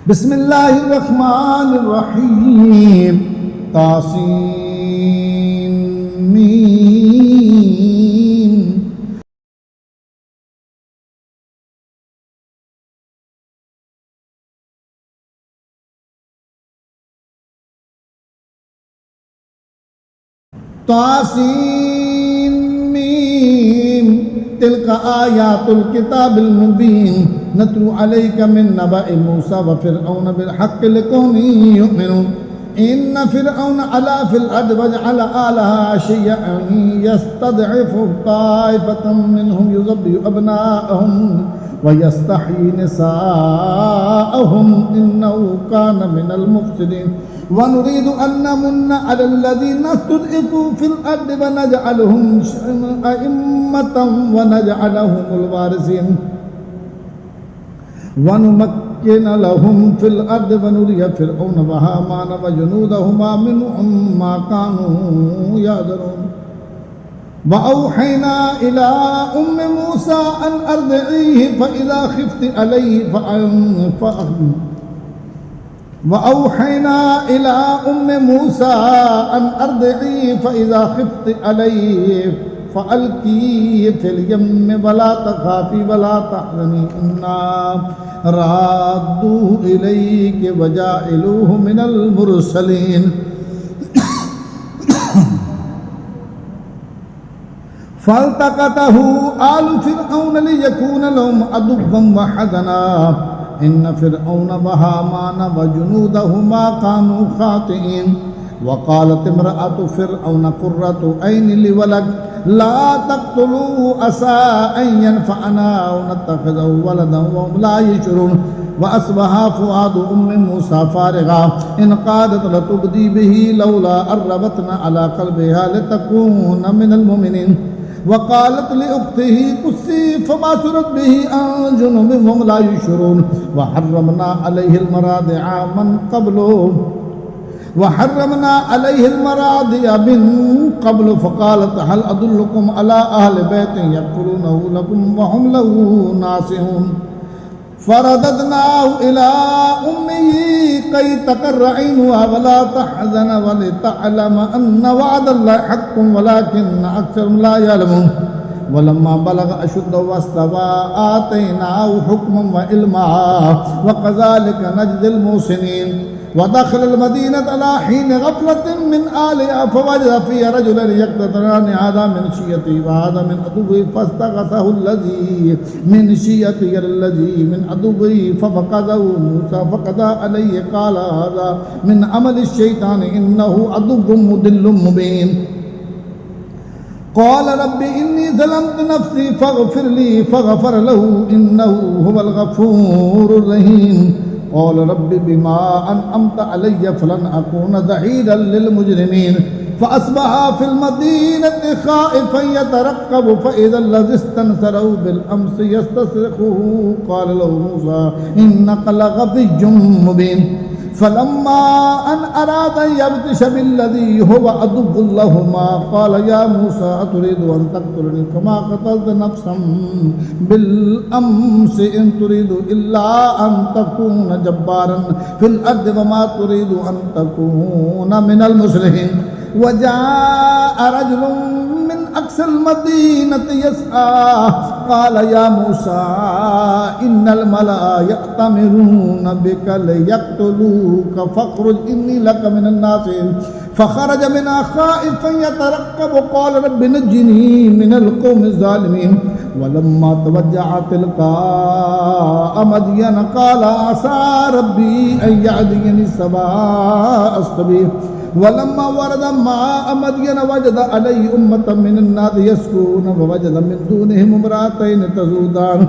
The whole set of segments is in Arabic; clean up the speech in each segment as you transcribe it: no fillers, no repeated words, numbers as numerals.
बिस्मिल्लाहिर्रहमानिर्रहीम। तासीन मीम। तासीन मीम। तिलका आयातुल किताबिल मुबीन नतलू अलैका मिन नबाइ मूसा व फिरऔन बिल हक़्क़ि लिक़ौमिन युमिनून। इन्न फिरऔन अला फिल अर्द वजअल आलहा शियअन यस्तदइफु ताइफतम मिनहुम युज़ब्बिहु अबनाअहुम व यस्तहयी निसाअहुम इन्नहु कान मिनल मुफ़्सिदीन। व नुरीदु अन नमुन्ना अलल्लज़ीना इस्तुज़इफ़ू फिल अर्द व नजअलहुम अइम्मतन व नजअलहुमुल वारिसीन व नुमक्किन लहुम फिल अर्द व नुरिय फिरऔन व हामान व जुनूदहुमा मिनहुम मा कानू यहज़रून। व औहैना इला उम्मि मूसा अन अर्दिईहि फ़इज़ा ख़िफ़्ति अलैहि وأوحينا إلى أم موسى أن أرضعيه فإذا خفت عليه فألقيه في اليم ولا تخافي ولا تحزني إنا رادوه إليك وجاعلوه من المرسلين فالتقطه آل فرعون ليكون لهم عدوا وحزنا إن فرعون وهامان وجنودهما كانوا خاطئين। وقالت امرأة فرعون قرة عين لي ولد لا تقتلوه عسى أن ينفعنا أو نتخذه ولدا وهم لا يشعرون। وأصبح فؤاد أم موسى فارغا إن قادت لتبدي به لولا أن ربطنا على قلبها لتكون من المؤمنين। وقالت لأخته قصي فبصرت به عن جنب وهم لا يشعرون। وحرمنا عليه المراضع من قبل فقالت هل أدلكم على أهل بيت يكفلونه لكم وهم له ناصحون। فرددناه إلى أمه كي تقر عينها ولا تحزن ولتعلم أن وعد الله حق ولكن أكثرهم لا يعلمون। ولما بلغ أشده واستوى آتيناه حكما وعلما وكذلك نجزي المحسنين। ودخل المدينة على حين غفلة من أهلها فوجد فيها رجلين يقتتلان هذا من شيعته وهذا من عدوه فاستغاثه الذي من شيعته الذي من عدوه ففقده موسى فقضى عليه قال هذا من عمل الشيطان إنه عدو مضل مبين। قال رب إني ظلمت نفسي فاغفر لي فغفر له إنه هو الغفور الرحيم। قال رب بما أنعمت علي فلن أكون ظهيرا للمجرمين। فأصبح في المدينة خائفا يترقب فإذا الذي استنصره بالأمس يستصرخه قال له موسى إنك لغبي مبين। فلما أن أراد أن يبطش بالذي هو عدو لهما قال يا موسى أتريد أن تقتلني كما قتلت نفسا بالأمس إن تريد إلا أن تكون جبارا في الأرض وما تريد أن تكون من المصلحين। وجاء رجل من أقصى المدينة يسعى قال يا موسى إن الملأ يأتمرون بك ليقتلوك فاخرج إني لك من الناصحين। فخرج منها خائفا يترقب قال رب نجني من القوم الظالمين। ولما توجه تلقاء مدين قال عسى ربي أن يهديني سواء السبيل। ولما ورد ماء مدين وجد عليه أمة من الناس يسقون ووجد من دونهم امرأتين تذودان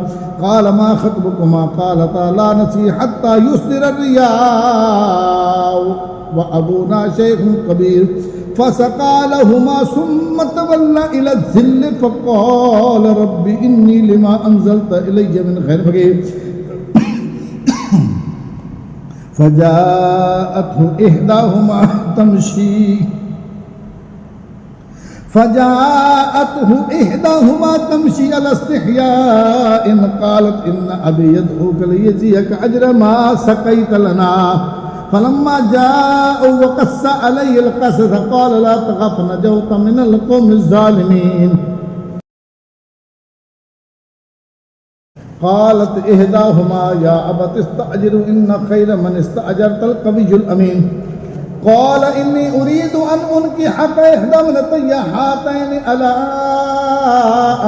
قال ما خطبكما قالتا لا نسقي حتى يصدر الرياء وأبونا شيخ كبير فسقى لهما ثم تولى إلى الظل فقال رب إني لما أنزلت إلي من خير فقير। فجاءته إحداهما تمشي فجاءته إحداهما تمشي على استحياء قالت إن أبي يدعوك ليجزيك أجر ما سقيت لنا فلما جاءوا وقص علي القصص قال لا تخف نجوت من القوم الظالمين قالت إحداهما يا أبت استأجر إن خير من استأجرت القوي الأمين قال إني أريد أن أنكحك إحدى ابنتي هاتين على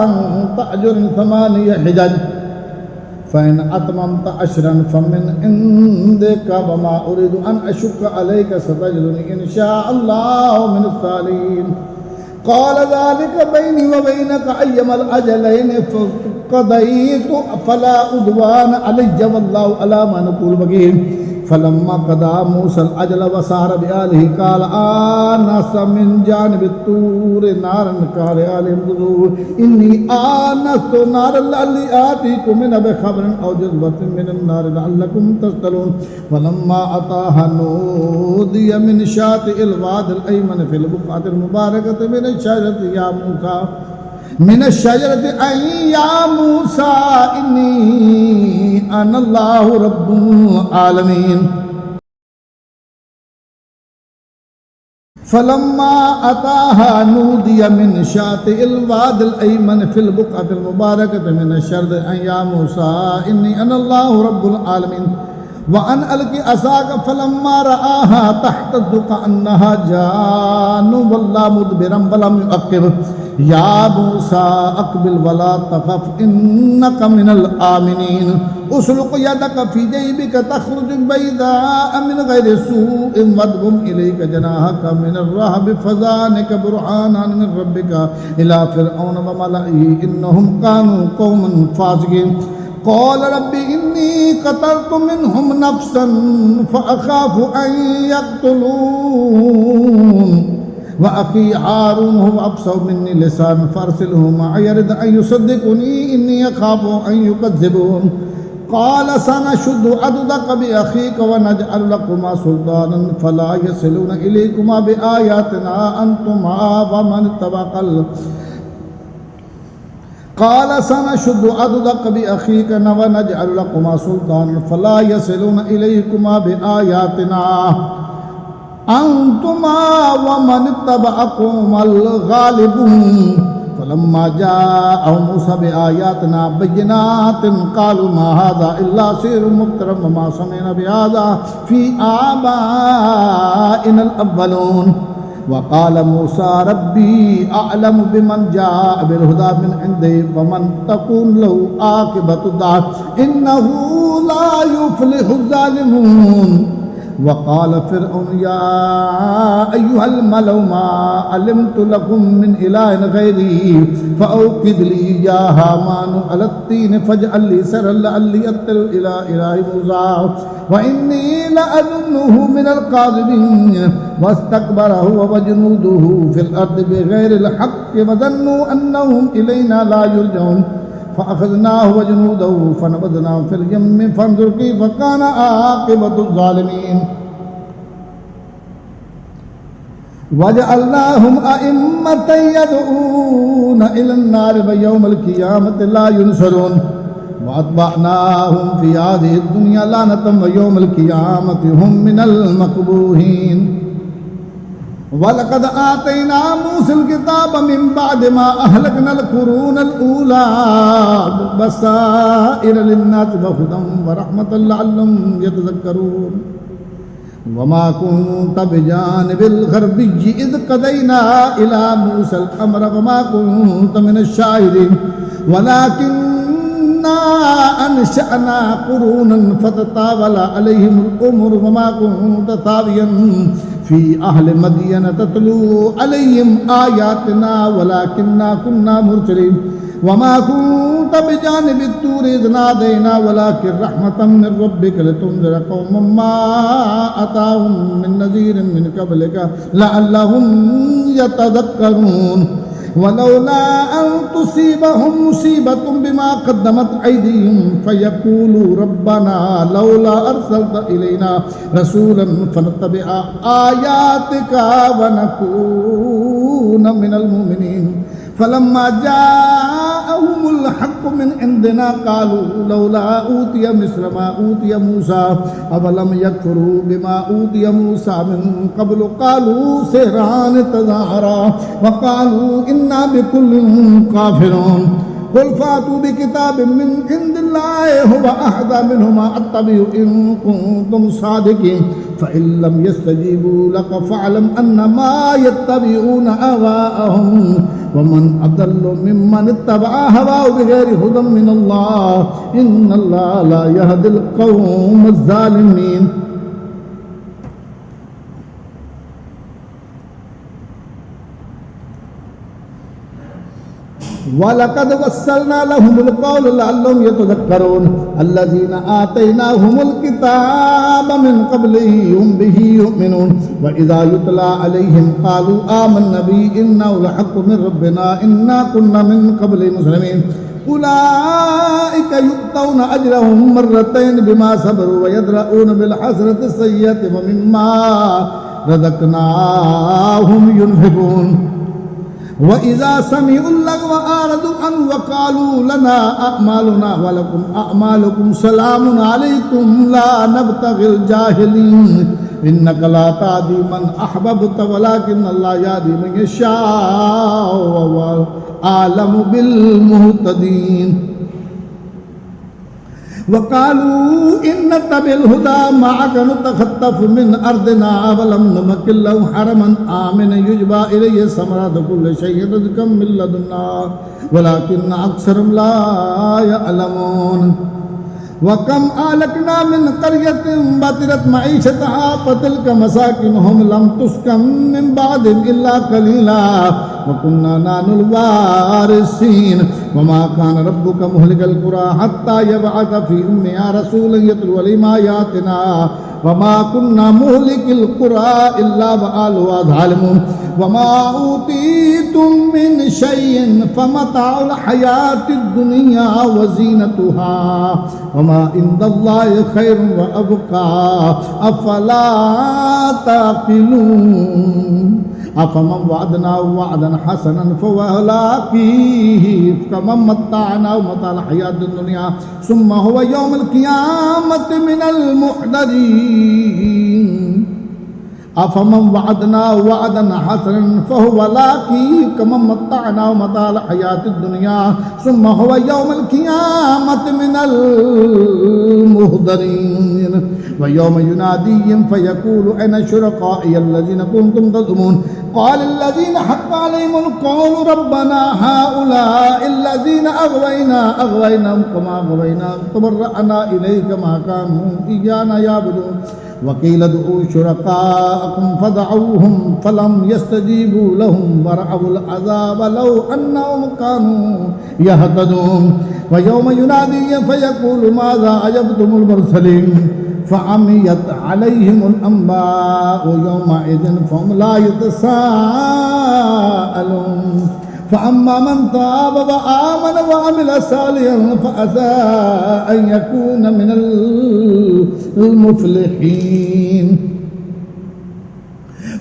أن تأجر 8 حجج فإن أتممت 10 فمن عندك وما أريد أن أشك عليك ستجدني إن شاء الله من الصالحين قال ذلك بيني وبينك أيما الأجلين قضيت فلا عدوان علي والله على ما نقول وكيل فلما قضى موسى الأجل وسار بآله قال آنس من جانب الطور نارا قال آلهم خذوه إني آنست نارا لعلي آتيكم منها بخبر أو جذوة من النار لعلكم تصطلون فلما أتاها نودي من شاطئ الوادي الأيمن في البقعة المباركة من الشجرة أي يا موسى إني أنا الله رب العالمين فلما أتاها نودي من شاطئ الوادي الأيمن في البقعة المباركة من الشجرة أي يا موسى إني أنا الله رب العالمين وأن ألق عصاك فلما رآها تهتز كأنها جان ولا مدبرا ولم يعقب يا موسى أقبل ولا تخف إنك من الآمنين أسلك يدك في جيبك تخرج بيضاء من غير سوء واضم إليك جناحك من الرهب فذلك برهان من ربك إلى فرعون وملئه إنهم كانوا قوما فاسقين قال رب إني قتلت منهم نفسا فأخاف أن يقتلون وأخي هارون هو أبصر مني لسان فأرسله معي يرد أن يصدقني إني أخاف أن يكذبون قال سنشد عضدك بأخيك ونجعل لكما سلطانا فلا يصلون إليكما بآياتنا أنتما ومن اتبعك قال سنشد عضدك بأخيك ونجعل لكما سلطانا فلا يصلون إليكما بآياتنا أنتما ومن اتبعكما الغالبون فلما جاء موسى بآياتنا بينات قالوا ما هذا إلا سحر مفترى وما سمعنا بهذا في آبائنا الأولون وقال موسى ربي أعلم بمن جاء بالهدى من عنده ومن تكون له عاقبة الدار إنه لا يفلح الظالمون وقال فرعون يا أيها الملأ ما علمت لكم من إله غيري فأوقد لي يا هامان على الطين فاجعل لي سرا لعلي أطلع إلى إله موسى وإني لأظنه من الكاذبين واستكبر هو وجنوده في الأرض بغير الحق وظنوا أنهم إلينا لا يرجعون فأخذناه وجنوده فنبذناه في اليم فانظر كيف كان عاقبة الظالمين وجعلناهم أئمة يدعون إلى النار ويوم القيامة لا ينصرون وأتبعناهم في هذه الدنيا لعنة ويوم القيامة هم من المقبوحين ولقد آتينا موسى الكتاب من بعد ما أهلكنا القرون الأولى بصائر للناس وهدى ورحمة لعلهم يتذكرون وما كنت بجانب الغربي إذ قضينا إلى موسى الأمر وما كنت من الشاهدين ولكننا أنشأنا قرونا فتطاول عليهم الأمر وما كنت ثاويا في أهل مدين تتلو عليهم آياتنا ولكننا كنا مرسلين وما كنت بجانب الطور إذ نادينا ولكن رحمة من ربك لتنذر قوما ما أتاهم من نذير من قبلك لعلهم يتذكرون ولولا أن تصيبهم مصيبة بما قدمت أيديهم فيقولوا ربنا لولا أرسلت إلينا رسولا فنتبع آياتك ونكون تكون من المؤمنين فلما جاءهم الحق من عندنا قالوا لولا أوتي مثل ما أوتي موسى أولم يكفروا بما أوتي موسى من قبل قالوا سحران تظاهرا وقالوا إنا بكل كافرون قل فاتوا بكتاب من عند الله هو أهدى منهما أتبع إن كنتم صادقين فإن لم يستجيبوا لك فاعلم أنما يتبعون أهواءهم ومن أضل ممن اتبع هواه بغير هدى من الله إن الله لا يهدي القوم الظالمين وَلَقَدْ وَصَّلْنَا لَهُمُ الْقَوْلَ لَعَلَّهُمْ يَتَذَكَّرُونَ الَّذِينَ آتَيْنَاهُمُ الْكِتَابَ مِنْ قَبْلِهِ هُمْ بِهِ يُؤْمِنُونَ وَإِذَا يُتْلَى عَلَيْهِمْ قَالُوا آمَنَّا بِهِ إِنَّهُ لَحَقٌّ مِنْ رَبِّنَا إِنَّا كُنَّا مِنْ قَبْلِهِ مُسْلِمِينَ أولئك يؤتون أجرهم مرتين بما صبروا ويدرؤون بالحسنة السيئة ومما رزقناهم ينفقون وإذا سمعوا اللغو أعرضوا عنه وقالوا لنا أعمالنا ولكم أعمالكم سلام عليكم لا نبتغي الجاهلين إنك لا تهدي من أحببت ولكن الله يهدي من يشاء وهو أعلم بالمهتدين وقالوا إن نتبع الهدى معك نتخطف من أرضنا ولم نمكن له حرما آمنا يجبى إليه ثمرات كل شيء رزقا من لدنا ولكن أكثرهم لا يعلمون وكم أهلكنا من قرية بطرت معيشتها فتلك مساكنهم لم تسكن من بعدهم إلا قليلا وكنا نحن الوارثين وما كان ربك مهلك القرى حتى يبعث في أمها رسولا يتلو عليهم آياتنا وما كنا مهلك القرى إلا وأهلها ظالمون وما أوتيتم من شيء فمتاع الحياة الدنيا وزينتها وما عند الله خير وأبقى أفلا تعقلون أفمن وعدناه وعدا حسنا فهو لاقيه كمن متعناه متاع الحياة الدنيا ثم هو يوم القيامة من المحضرين أفمن وعدناه وعدا حسنا فهو لاقيه كمن متعناه متاع الحياة الدنيا ثم هو يوم القيامة من المحضرين ويوم يناديهم فيقول أين شركائي الذين كنتم تزعمون قال الذين حق عليهم القول ربنا هؤلاء الذين أغويناهم كما أغوينا تبرأنا إليك ما كانوا إيانا يعبدون وقيل ادعوا شركاءكم فدعوهم فلم يستجيبوا لهم ورأوا العذاب لو أنهم كانوا يهتدون ويوم يناديهم فيقول ماذا أجبتم المرسلين فعميت عليهم الأنباء يومئذ فهم لا يتساءلون فأما من تاب وآمن وعمل صالحا فعسى أن يكون من المفلحين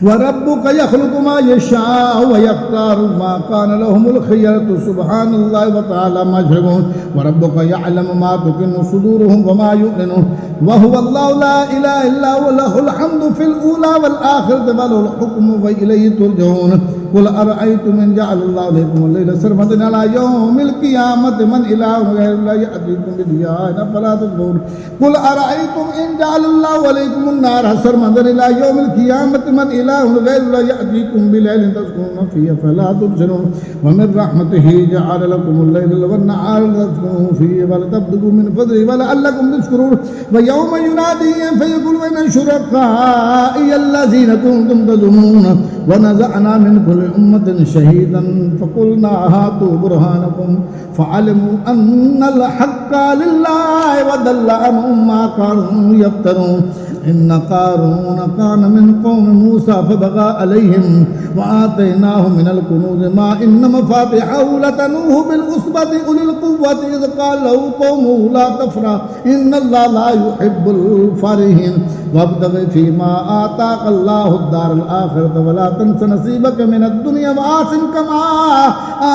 وربك يخلق ما يشاء ويختار ما كان لهم الخيرة سبحان الله وتعالى ما يشركون وربك يعلم ما تكن صدورهم وما يعلنون وهو الله لا إله إلا هو له الحمد في الأولى والآخرة وله الحكم وإليه ترجعون قل أرأيتم إن جعل الله عليكم الليل سرمدا على يوم القيامة من إله غير الله يأتيكم بضياء أفلا تبصرون قل أرأيتم إن جعل الله عليكم النار سرمدا إلى يوم القيامة من إله غير الله يأتيكم بليل تسكنون فيه فلا تبصرون ومن رحمته جعل لكم الليل والنهار تسكنوا فيه ولتبتغوا من فضله ولعلكم تشكرون ويوم يناديهم فيقول أين شركائي الذين كنتم تزعمون ونزعنا من كل أمة شهيدا فقلنا هاتوا برهانكم فعلموا أن الحق لله وضل عنهم ما كانوا يفترون إن قارون كان من قوم موسى فبغى عليهم وآتيناه من الكنوز ما إن مفاتحه لتنوه بالعصبة أولي القوة إذ قال له قومه لا تفرح إن الله لا يحب الفرحين وابتغ فيما آتاك الله الدار الآخرة ولا تنس نصيبك من الدنيا وآسن كما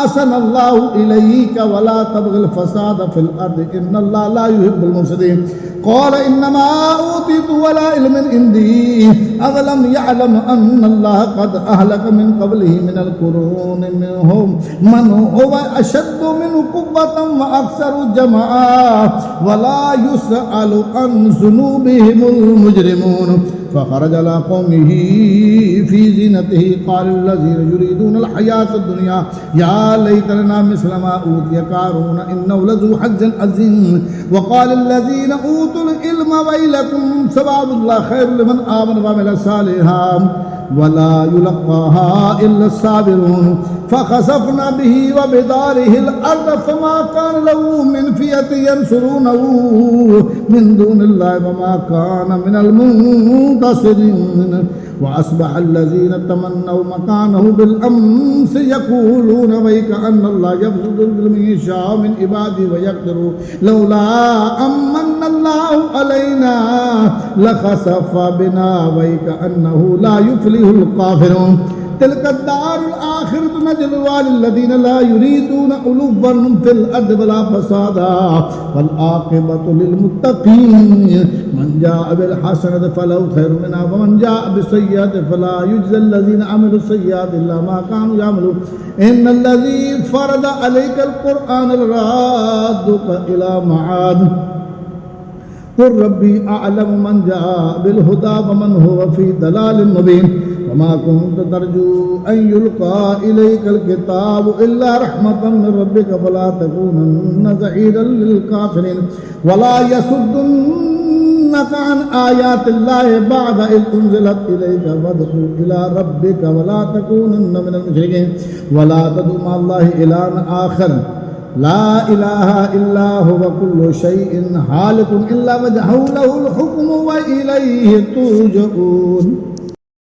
آسن الله إليك ولا تبغ الفساد في الأرض إن الله لا يحب المفسدين قال إنما أوتيت على علم عندي أولم يعلم أن الله قد أهلك من قبله من القرون منهم من هو أشد منه قوة وأكثر جمعا ولا يسأل عن ذنوبهم المجرمون فخرج على قومه في زينته قال الذين يريدون الحياة الدنيا يا ليت لنا مثل ما أوتي قارون إنه لذو حظ عظيم وقال الذين أوتوا العلم ويلكم ثواب الله خير لمن آمن وعمل صالحا ولا يلقاها إلا الصابرون فخسفنا به وبداره الأرض فما كان له من فئة ينصرونه من دون الله وما كان من المنتصرين وأصبح الذين تمنوا مكانه بالأمس يقولون ويك أن الله يبسط الرزق من يشاء من عباده ويقدر لولا أمن الله علينا لخسف بنا ويك أنه لا يفلح الكافرون تلك الدار الآخرة نجعلها للذين لا يريدون علوا في الأرض ولا فسادا والعاقبة للمتقين من جاء بالحسنة فله خير منها ومن جاء بالسيئة فلا يجزى الذين عملوا السيئات إلا ما كانوا يعملون إن الذي فرض عليك القرآن لرادك إلى معاد قل ربي أعلم من جاء بالهدى ومن هو في ضلال مبين وما كنت ترجو أن يلقى إليك الكتاب إلا رحمة من ربك فلا تكونن ظهيرا للكافرين ولا يصدنك عن آيات الله بعد إذ أنزلت إليك فادع إلى ربك ولا تكونن من المشركين ولا تدع مع الله إلها آخر لا إله إلا هو كل شيء هالك إلا وجهه له الحكم وإليه ترجعون